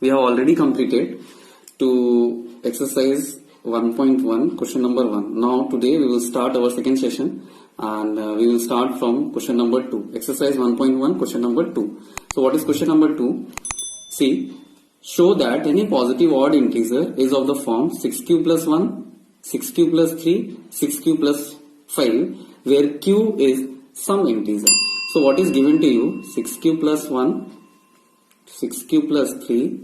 we have already completed to exercise 1.1 question number 1. Now today we will start our second session and we will start from question number 2. Exercise 1.1 question number 2. So what is question number 2? See, show that any positive odd integer is of the form 6q plus 1, 6q plus 3, 6q plus 5 where q is some integer. So what is given to you? 6q plus 1, 6q plus 3,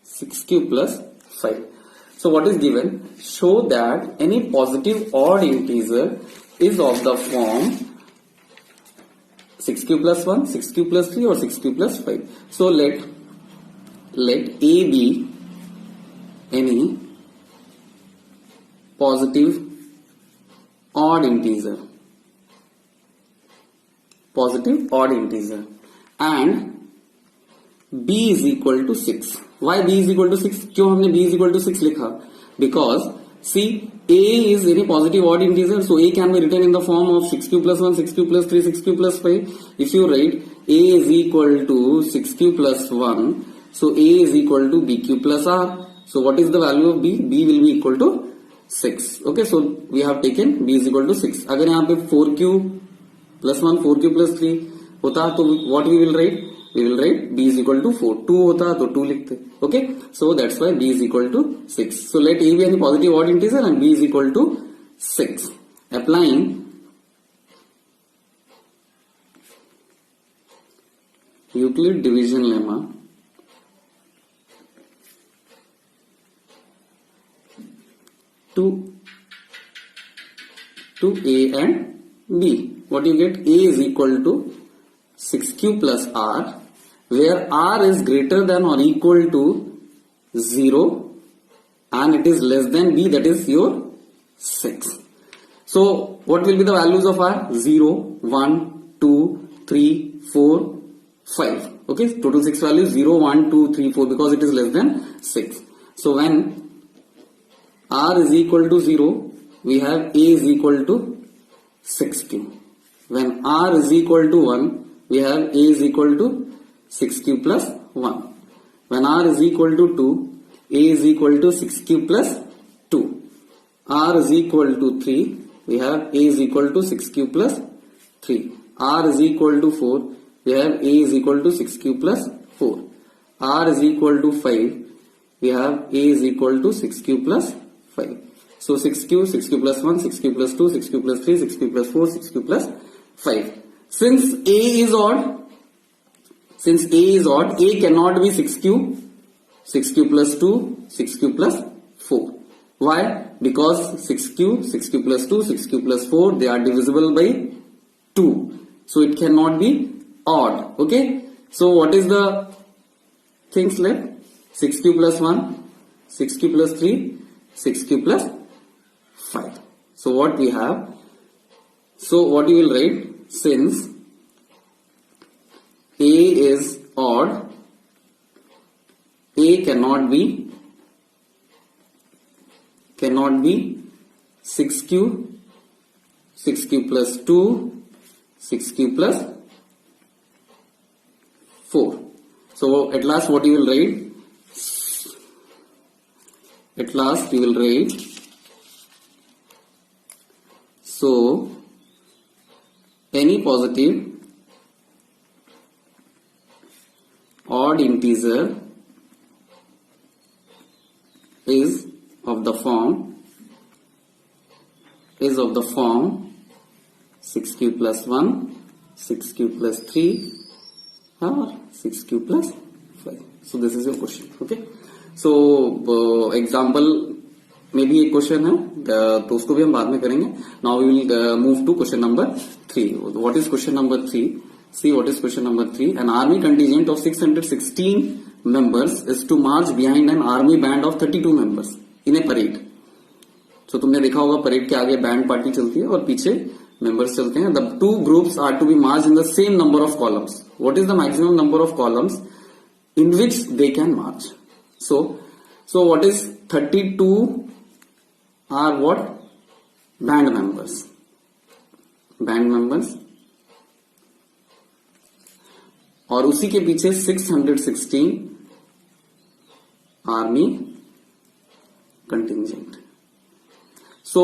6q plus 5. So what is given? Show that any positive odd integer is of the form 6q plus 1, 6q plus 3 or 6q plus 5. So let A be any positive odd integer. Positive odd integer. And b is equal to 6. Why b is equal to 6? क्यों हमने b is equal to 6 लिखा? Because see, a is any positive odd integer, so a can be written in the form of 6q plus 1, 6q plus 3, 6q plus 5. If you write a is equal to 6q plus 1, so a is equal to bq plus r. So what is the value of b? b will be equal to 6. Okay, so we have taken b is equal to 6. अगर यहाँ पे 4q plus 1, 4q plus 3 होता तो what we will write? We will write b is equal to 4. 2 होता तो 2 लिखते. Okay, so that's why b is equal to 6. So let a be any positive odd integer and b is equal to 6. Applying Euclid division lemma to a and b. What you get? A is equal to 6q plus r, where r is greater than or equal to 0 and it is less than b, that is your 6. So what will be the values of r? 0, 1, 2, 3, 4, 5. Okay, total 6 values: 0, 1, 2, 3, 4, because it is less than 6. So when r is equal to 0, we have a is equal to 6q. When r is equal to 1, we have a is equal to 6q plus 1. When r is equal to 2, a is equal to 6q plus 2. R is equal to 3, we have a is equal to 6q plus 3. R is equal to 4, we have a is equal to 6q plus 4. R is equal to 5, we have a is equal to 6q plus 5. So 6q, 6q plus 1, 6q plus 2, 6q plus 3, 6q plus 4, 6q plus 5. Since a is odd, a cannot be 6q, 6q plus 2, 6q plus 4. Why? Because 6q, 6q plus 2, 6q plus 4, they are divisible by 2. So it cannot be odd. Okay. So what is the things left? 6q plus 1, 6q plus 3, 6q plus 5. So what we have? So what you will write? Since a is odd, a cannot be 6q, 6q plus 2, 6q plus 4. So at last what you will write? At last you will write, so any positive odd integer is of the form 6q plus 1, 6q plus 3 or 6q plus 5. So this is your question. Okay. So example में भी एक question है तो उसको भी हम बाद में करेंगे. Now we will move to question number 3. What is question number 3? See what is question number 3. An army contingent of 616 members is to march behind an army band of 32 members in a parade. So तुमने देखा होगा parade के आगे band party चलती है और पीछे members चलते हैं. The two groups are to be marched in the same number of columns. What is the maximum number of columns in which they can march? So what is 32 are what? Band members. Band members. और उसी के पीछे 616 army contingent. सो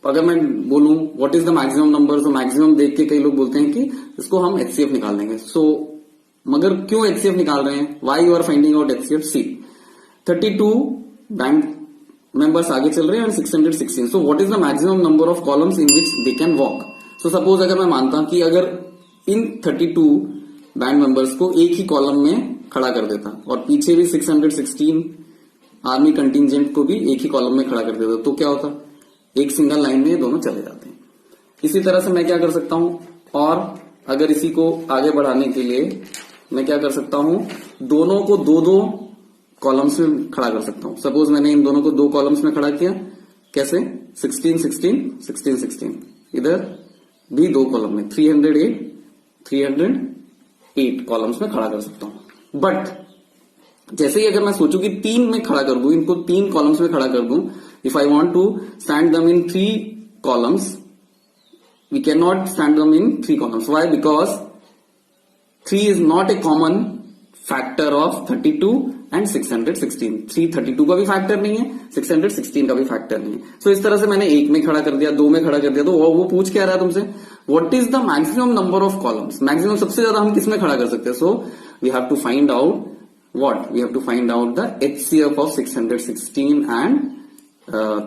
अगर मैं बोलूं what is the maximum number, तो maximum देख के कई लोग बोलते हैं कि इसको हम एचसीएफ निकाल देंगे। सो मगर क्यों एचसीएफ निकाल रहे हैं, why you are finding out HCF? See 32 bank members आगे चल रहे हैं and 616। So what is the maximum number of columns in which they can walk? So suppose अगर मैं मानता हूं कि अगर इन 32 बैंड मेंबर्स को एक ही कॉलम में खड़ा कर देता और पीछे भी 616 आर्मी कंटिजेंट को भी एक ही कॉलम में खड़ा कर देता, तो क्या होता? एक सिंगल लाइन में दोनों चले जाते हैं। इसी तरह से मैं क्या कर सकता हूं, और अगर इसी को आगे बढ़ाने के लिए मैं क्या कर सकता हूं, दोनों को दो दो कॉलम्स में खड़ा कर सकता हूं। सपोज मैंने इन दोनों को दो कॉलम्स में खड़ा किया, कैसे? 16 16 16 16, इधर भी दो कॉलम में 308 कॉलम्स में खड़ा कर सकता हूं। बट जैसे ही अगर मैं सोचूं कि 3 में खड़ा कर दूं, इनको 3 कॉलम्स में खड़ा कर दूं, if I want to stand them in 3 columns, we can not stand them in 3 columns. Why? Because 3 is not a common factor of 32 and 616। 3 32 का भी फैक्टर नहीं है, 616 का भी फैक्टर नहीं है। सो इस तरह से मैंने 1 में खड़ा कर दिया, 2 में खड़ा कर दिया, तो वो पूछ क्या रहा है तुमसे, what is the maximum number of columns? Maximum सबसे ज्यादा हम किसमें खड़ा कर सकते हैं? So we have to find out what? We have to find out the HCF of 616 and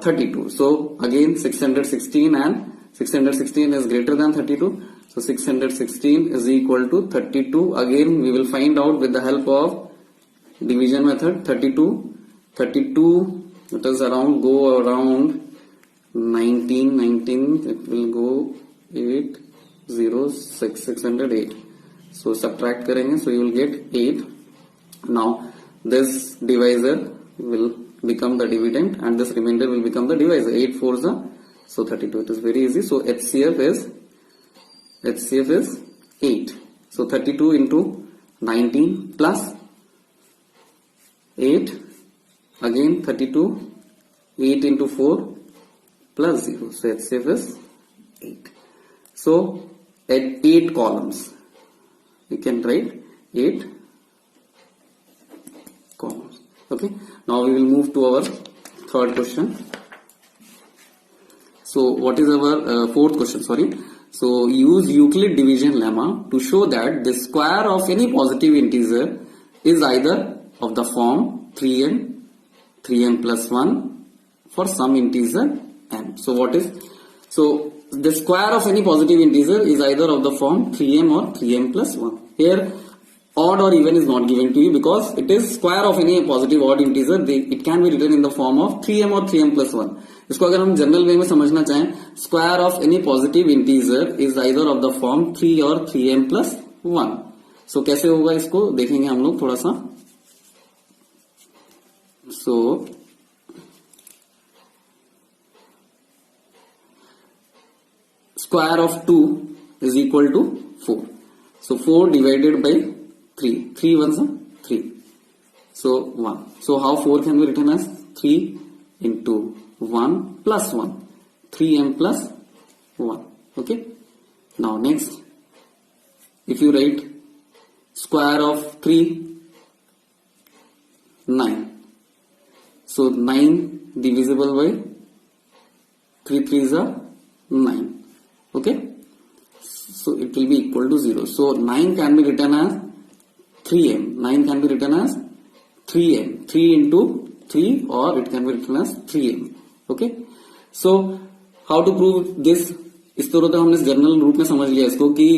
32. So again 616 and 616 is greater than 32. So 616 is equal to 32. Again we will find out with the help of division method. 32 it is around, go around 19 it will go 8 0 6 608. So subtract करेंगे, so you will get 8. Now this divisor will become the dividend and this remainder will become the divisor. 8 4s are, so 32. It is very easy. So HCF is 8. So 32 into 19 plus 8, again 32, 8 into 4 plus 0. So HCF is 8. So at 8 columns we can write 8 columns. Okay, now we will move to our third question. So what is our fourth question? Sorry. So use Euclid division lemma to show that the square of any positive integer is either of the form 3m plus 1 for some integer m. So what is, so the square of any positive integer is either of the form 3m or 3m plus 1. Here odd or even is not given to you because it is square of any positive odd integer. It can be written in the form of 3m or 3m plus 1. इसको अगर हम general वे में समझना चाहें, square of any positive integer is either of the form 3 और 3m plus 1. सो कैसे होगा इसको देखेंगे हम लोग थोड़ा सा. सो square of 2 is equal to 4. So 4 divided by 3. 3 ones are 3. So 1. So how 4 can be written as 3 into 1 plus 1. 3m plus 1. Okay. Now next, if you write square of 3, 9. So 9 divisible by 3 3s are 9. Okay, so it will be equal to 0. So 9 can be written as 3m. 9 can be written as 3m. 3 into 3 or it can be written as 3m. Okay, so how to prove this? इस तरह तो हमने general रूप में समझ लिया इसको कि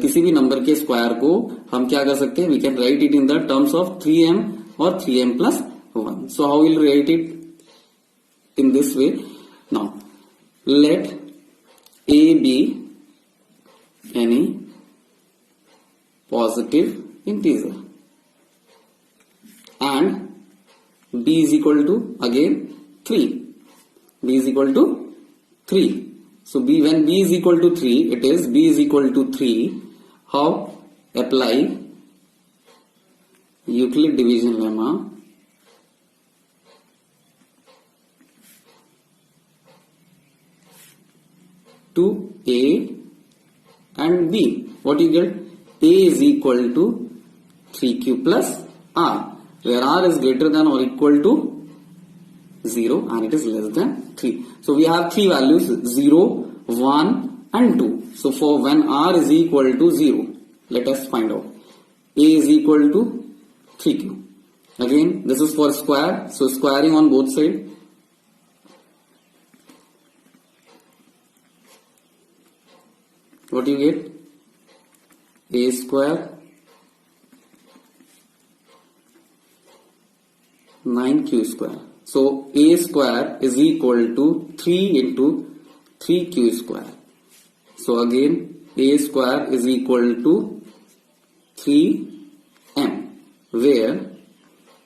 किसी भी नंबर के स्क्वायर को हम क्या कर सकते हैं, we can write it in the terms of 3m और 3m plus 1. So how we'll write it in this way? Now let A be any positive integer and B is equal to again 3. B is equal to 3. So when B is equal to 3, it is B is equal to 3. How? Apply Euclid division lemma. To A and B. What you get? A is equal to 3q plus R. where r is greater than or equal to 0 and it is less than 3. So we have three values 0, 1 and 2. So for when r is equal to 0, let us find out. A is equal to 3q. Again, this is for square, so squaring on both sides. What do you get? A square 9q square. So a square is equal to 3 into 3q square. So again, a square is equal to 3m, where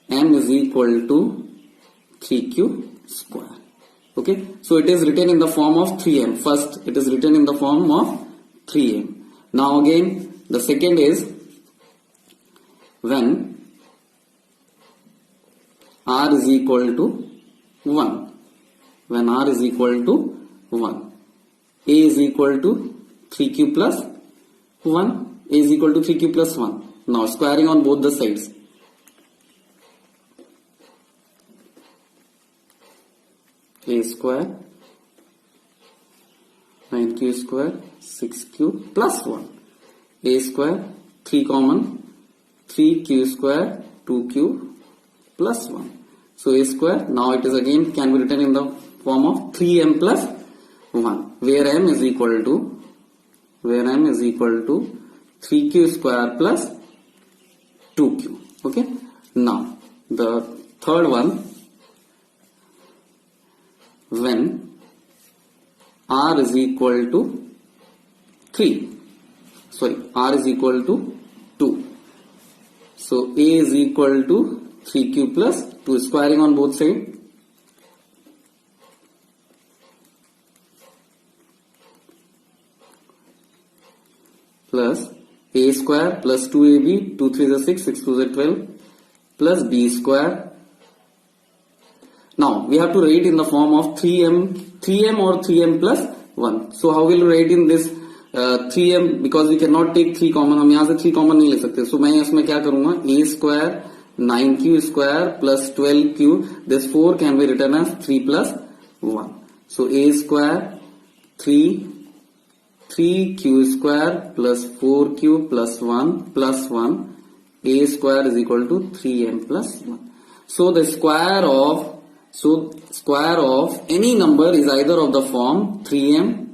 m is equal to 3q square. Okay, so it is written in the form of 3m. First, it is written in the form of 3m. Now again, the second is when r is equal to 1. When r is equal to 1, a is equal to 3q plus 1. A is equal to 3q plus 1. Now squaring on both the sides. A square 9q square 6q plus 1. A square 3 common 3q square 2q plus 1. So a square, now it is again can be written in the form of 3m plus 1, where m is equal to 3q square plus 2q. Okay. Now the third one, when r is equal to 2. So a is equal to 3q plus 2, squaring on both sides. Plus a square plus 2ab, 2 3 is 6, 6 2 is 12, plus b square. Now we have to write in the form of 3m or 3m plus 1. So how will we write in this 3m, because we cannot take 3 common, हम यहाँ से 3 common नहीं ले सकते. So मैं इसमें क्या करूँगा, a square 9q square plus 12q, this 4 can be written as 3 plus 1. So a square 3q square plus 4q plus 1 plus 1, a square is equal to 3m plus 1. So the square of any number is either of the form 3m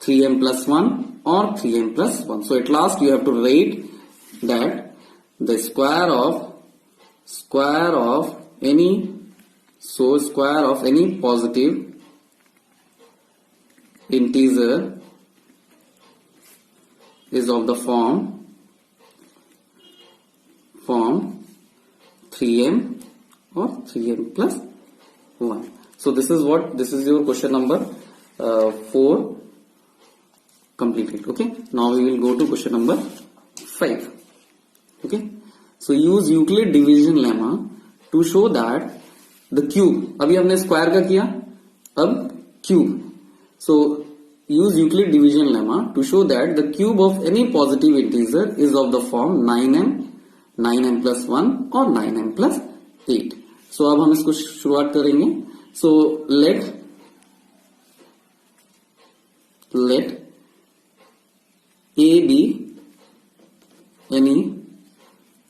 plus 1 or 3m plus 1. So at last you have to write that the square of any positive integer is of the form 3m or 3m plus 1. So this is your question number 4 completed. Okay, now we will go to question number 5. Okay, so use Euclid division lemma to show that the cube, अभी हमने square का किया, अब cube. So use Euclid division lemma to show that the cube of any positive integer is of the form 9m plus 1 or 9m plus 8. So अब हम इसको शुरुआत करेंगे. So let a be any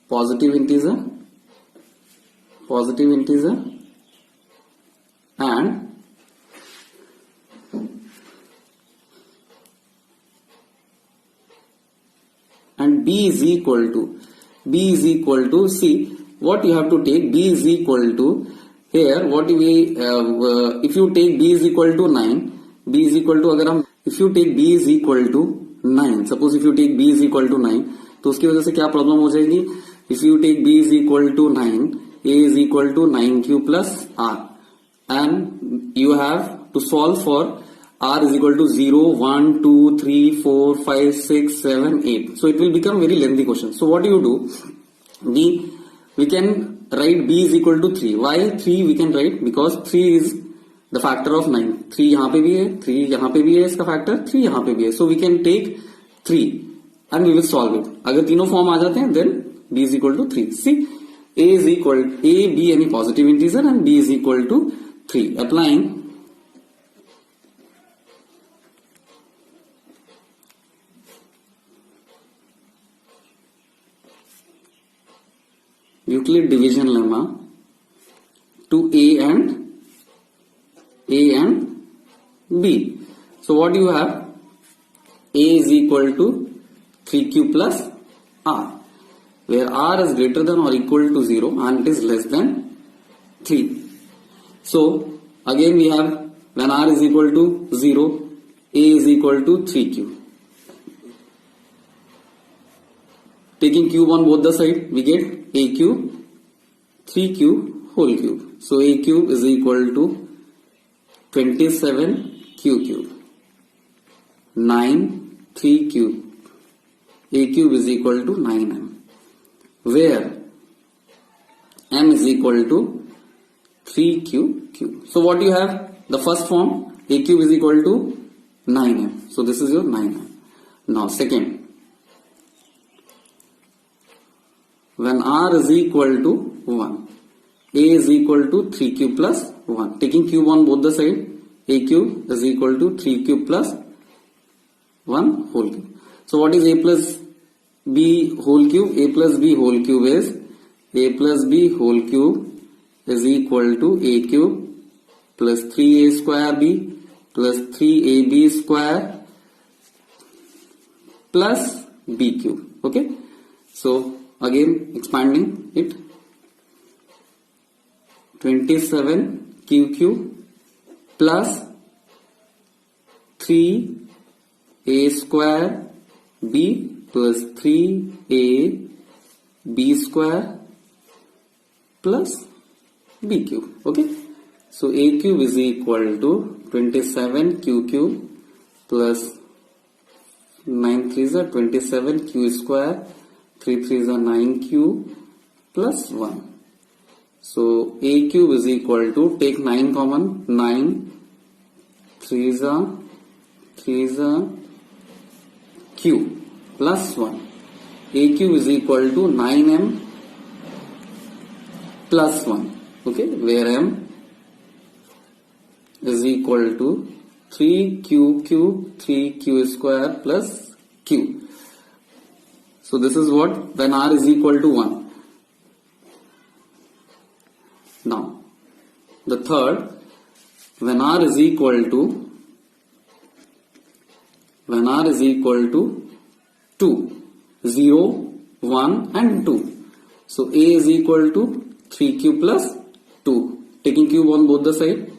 positive integer and b is equal to, see what you have to take, b is equal to, here what we if you take b is equal to 9, b is equal to, अगर हम if you take b is equal to 9, suppose if you take b is equal to 9, तो उसकी वजह से क्या problem हो जाएगी. If you take b is equal to 9, a is equal to 9q plus r, and you have to solve for r is equal to 0, 1, 2, 3, 4, 5, 6, 7, 8. So it will become very lengthy question. So what do you do? We can write b is equal to 3. Why 3 we can write? Because 3 is the factor of 9. 3 यहाँ पे भी है, 3 यहाँ पे भी है इसका factor, 3 यहाँ पे भी है. So we can take 3 and we will solve it. अगर तीनों फॉर्म आ जाते हैं then b is equal to 3. See, A is equal to A, B any positive integer and B is equal to 3. Applying Euclid division lemma to A and B. So what do you have? A is equal to 3q plus R, where R is greater than or equal to 0 and it is less than 3. So again we have, when R is equal to 0, A is equal to 3q. Taking cube on both the side, we get A cube, 3q whole cube. So A cube is equal to 27q cube, 9 3 cube. A cube is equal to 9m, where m is equal to 3q cube. So what you have? The first form, A cube is equal to 9m. So this is your 9m. Now second, when R is equal to 1, A is equal to 3q plus 1. Taking cube on both the side, A cube is equal to 3q plus 1 whole cube. So what is A plus B whole cube? A plus B whole cube is A plus B whole cube is equal to A cube plus 3A square B plus 3AB square plus B cube. Okay. So again expanding it, 27q cube plus 3A square B plus 3A B square plus B cube. Okay. So A cube is equal to 27q cube plus 9 3s are 27q square, 3 3s are 9q plus 1. So A cube is equal to, take 9 common, 9 3s are q plus 1. A cube is equal to 9m plus 1. Okay, where m is equal to 3q cube, 3q square plus q. So this is what, when R is equal to 1. Now, the third, when R is equal to 2, 0, 1 and 2. So A is equal to 3q plus 2. Taking cube on both the side.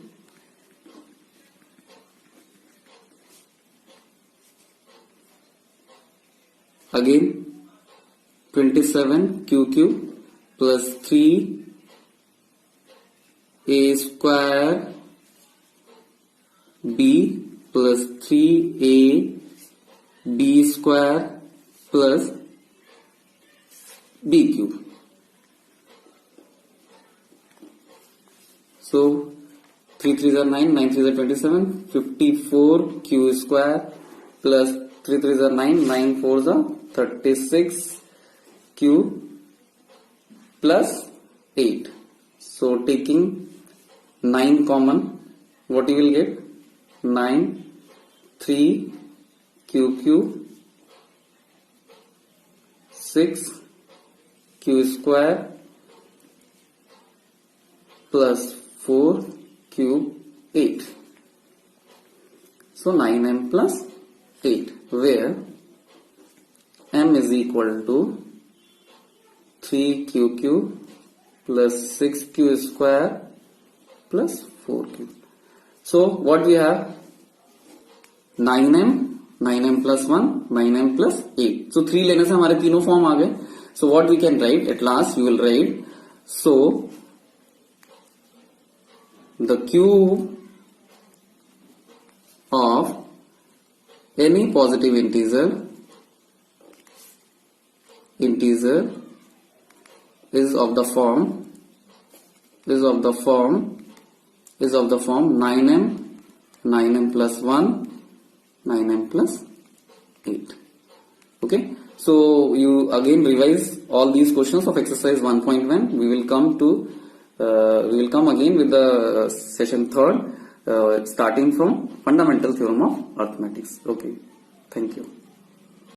Again 27q cube plus 3A square B plus 3A B square plus B cube. So 3 3s are 9, 9 3s are 27, 54q square plus 3 3s are 9, 9 4s are 36 q plus 8. So taking 9 common, what you will get? 9 3 q cube 6 q square plus 4 cube 8. So 9m plus 8, where m is equal to 3q cube plus 6q square plus 4q. So what we have? 9m, 9m plus 1, 9m plus 8. So 3 लेने से हमारे तीनों form आ गए. So what we can write? At last we will write, so the cube of any positive integer is of the form 9m, 9m plus 1, 9m plus 8. Okay, so you again revise all these questions of exercise 1.1. We will come again with the session 3rd, starting from fundamental theorem of arithmetic. Okay, thank you.